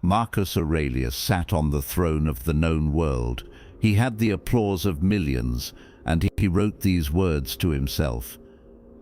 Marcus Aurelius sat on the throne of the known world. He had the applause of millions, and he wrote these words to himself.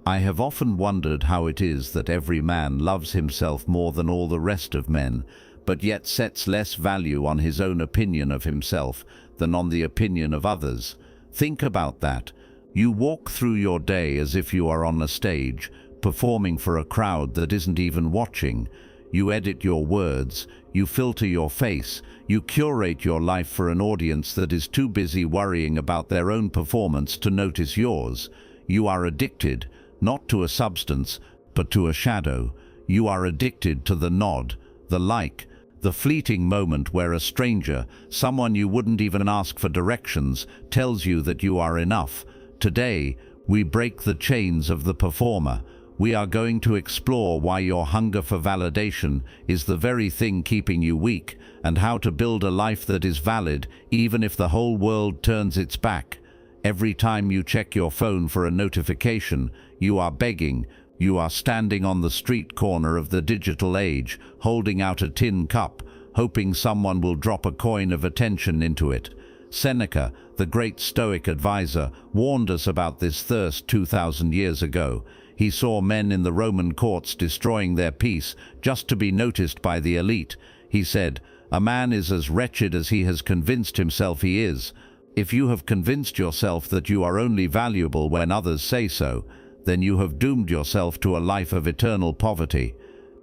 I have often wondered how it is that every man loves himself more than all the rest of men, but yet sets less value on his own opinion of himself than on the opinion of others. Think about that. You walk through your day as if you are on a stage, performing for a crowd that isn't even watching. You edit your words, you filter your face, you curate your life for an audience that is too busy worrying about their own performance to notice yours. You are addicted, not to a substance, but to a shadow. You are addicted to the nod, the like, the fleeting moment where a stranger, someone you wouldn't even ask for directions, tells you that you are enough. Today, we break the chains of the performer. We are going to explore why your hunger for validation is the very thing keeping you weak, and how to build a life that is valid even if the whole world turns its back. Every time you check your phone for a notification, you are begging. You are standing on the street corner of the digital age, holding out a tin cup, hoping someone will drop a coin of attention into it. Seneca, the great Stoic advisor, warned us about this thirst 2,000 years ago. He saw men in the Roman courts destroying their peace just to be noticed by the elite. He said, "A man is as wretched as he has convinced himself he is." If you have convinced yourself that you are only valuable when others say so, then you have doomed yourself to a life of eternal poverty.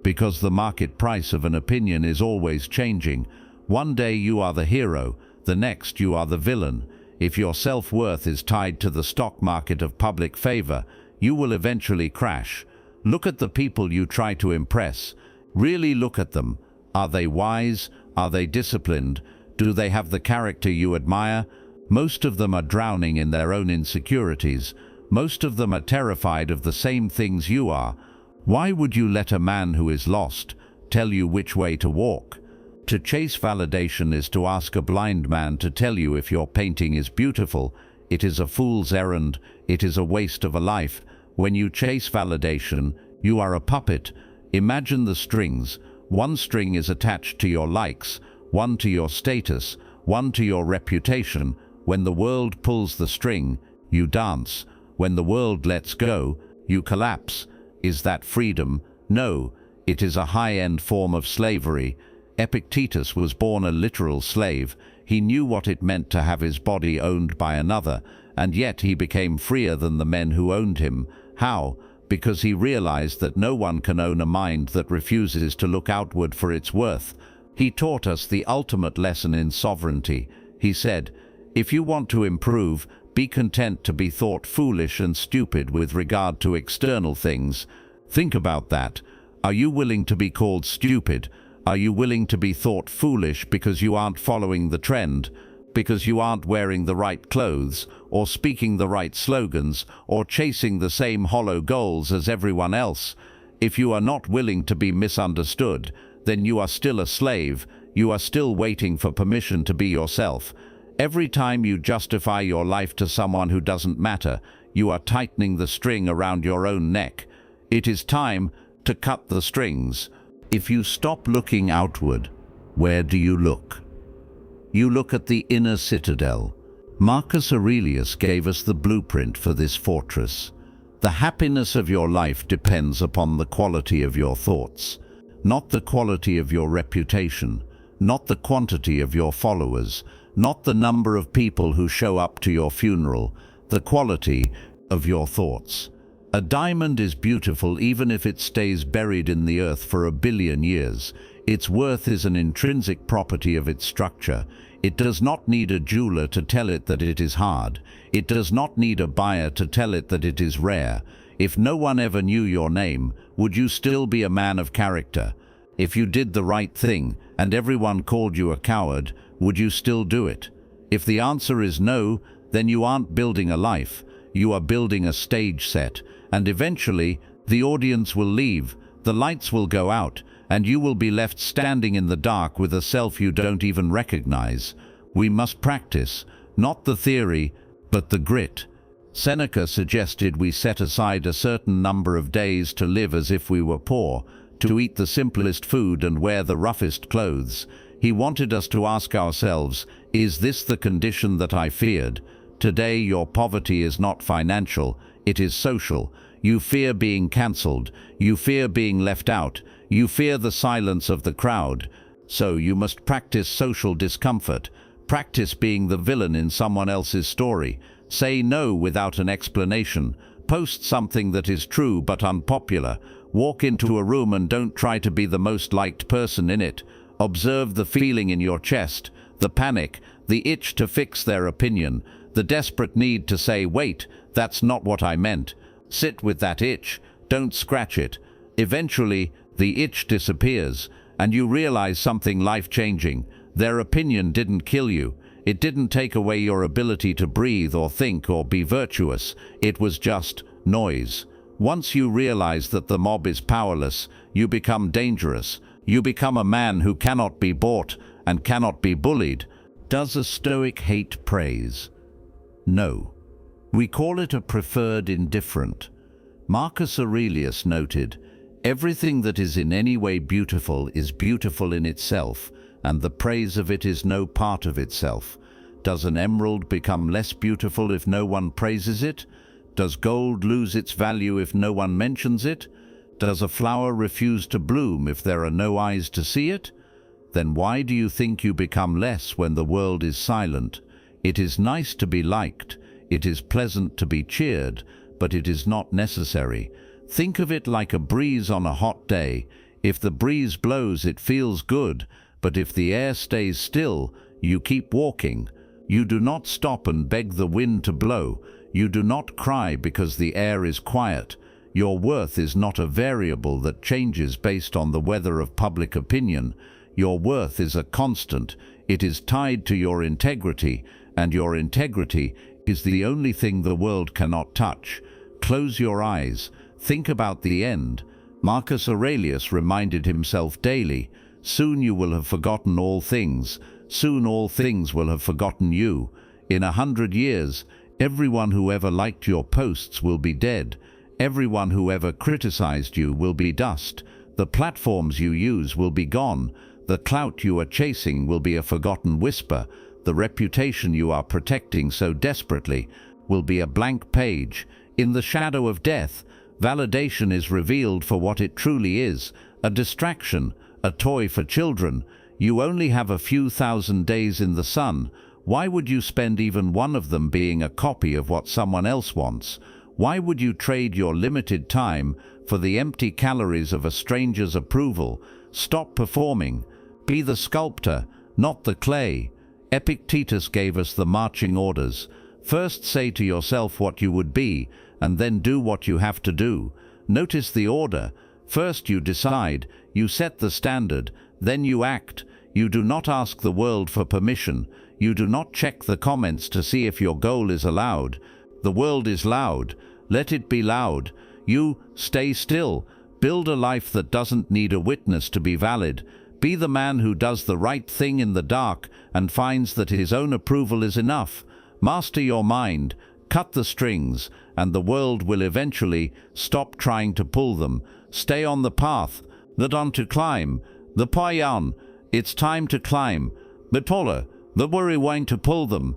Because the market price of an opinion is always changing. One day you are the hero, the next you are the villain. If your self-worth is tied to the stock market of public favor, you will eventually crash. Look at the people you try to impress. Really look at them. Are they wise? Are they disciplined? Do they have the character you admire? Most of them are drowning in their own insecurities. Most of them are terrified of the same things you are. Why would you let a man who is lost tell you which way to walk? To chase validation is to ask a blind man to tell you if your painting is beautiful. It is a fool's errand. It is a waste of a life. When you chase validation, you are a puppet. Imagine the strings. One string is attached to your likes, one to your status, one to your reputation. When the world pulls the string, you dance. When the world lets go, you collapse. Is that freedom? No, it is a high-end form of slavery. Epictetus was born a literal slave. He knew what it meant to have his body owned by another, and yet he became freer than the men who owned him. How? Because he realized that no one can own a mind that refuses to look outward for its worth. He taught us the ultimate lesson in sovereignty. He said, "If you want to improve, be content to be thought foolish and stupid with regard to external things." Think about that. Are you willing to be called stupid? Are you willing to be thought foolish because you aren't following the trend, because you aren't wearing the right clothes, or speaking the right slogans, or chasing the same hollow goals as everyone else? If you are not willing to be misunderstood, then you are still a slave. You are still waiting for permission to be yourself. Every time you justify your life to someone who doesn't matter, you are tightening the string around your own neck. It is time to cut the strings. If you stop looking outward, where do you look? You look at the inner citadel. Marcus Aurelius gave us the blueprint for this fortress. The happiness of your life depends upon the quality of your thoughts, not the quality of your reputation, not the quantity of your followers, not the number of people who show up to your funeral, the quality of your thoughts. A diamond is beautiful even if it stays buried in the earth for 1 billion years. Its worth is an intrinsic property of its structure. It does not need a jeweler to tell it that it is hard. It does not need a buyer to tell it that it is rare. If no one ever knew your name, would you still be a man of character? If you did the right thing and everyone called you a coward, would you still do it? If the answer is no, then you aren't building a life. You are building a stage set, and eventually the audience will leave, the lights will go out, and you will be left standing in the dark with a self you don't even recognize. We must practice, not the theory, but the grit. Seneca suggested we set aside a certain number of days to live as if we were poor, to eat the simplest food and wear the roughest clothes. He wanted us to ask ourselves, is this the condition that I feared? Today your poverty is not financial, it is social. You fear being cancelled, you fear being left out, you fear the silence of the crowd. So you must practice social discomfort. Practice being the villain in someone else's story. Say no without an explanation. Post something that is true but unpopular. Walk into a room and don't try to be the most liked person in it. Observe the feeling in your chest, the panic, the itch to fix their opinion, the desperate need to say, wait, that's not what I meant. Sit with that itch, don't scratch it. Eventually, the itch disappears, and you realize something life-changing. Their opinion didn't kill you. It didn't take away your ability to breathe or think or be virtuous. It was just noise. Once you realize that the mob is powerless, you become dangerous. You become a man who cannot be bought and cannot be bullied. Does a Stoic hate praise? No. We call it a preferred indifferent. Marcus Aurelius noted, everything that is in any way beautiful is beautiful in itself, and the praise of it is no part of itself. Does an emerald become less beautiful if no one praises it? Does gold lose its value if no one mentions it? Does a flower refuse to bloom if there are no eyes to see it? Then why do you think you become less when the world is silent? It is nice to be liked, it is pleasant to be cheered, but it is not necessary. Think of it like a breeze on a hot day. If the breeze blows, it feels good, but if the air stays still, you keep walking. You do not stop and beg the wind to blow. You do not cry because the air is quiet. Your worth is not a variable that changes based on the weather of public opinion. Your worth is a constant. It is tied to your integrity, and your integrity is the only thing the world cannot touch. Close your eyes. Think about the end. Marcus Aurelius reminded himself daily, soon you will have forgotten all things. Soon all things will have forgotten you. In 100 years, everyone who ever liked your posts will be dead. Everyone who ever criticized you will be dust. The platforms you use will be gone. The clout you are chasing will be a forgotten whisper. The reputation you are protecting so desperately will be a blank page. In the shadow of death, validation is revealed for what it truly is, a distraction, a toy for children. You only have a few thousand days in the sun. Why would you spend even one of them being a copy of what someone else wants? Why would you trade your limited time for the empty calories of a stranger's approval? Stop performing. Be the sculptor, not the clay. Epictetus gave us the marching orders. First say to yourself what you would be, and then do what you have to do. Notice the order. First you decide, you set the standard, then you act. You do not ask the world for permission. You do not check the comments to see if your goal is allowed. The world is loud. Let it be loud. You stay still. Build a life that doesn't need a witness to be valid. Be the man who does the right thing in the dark and finds that his own approval is enough. Master your mind. Cut the strings, and the world will eventually stop trying to pull them. Stay on the path, that on to climb. The payan, it's time to climb. But Paula, the worry wine to pull them.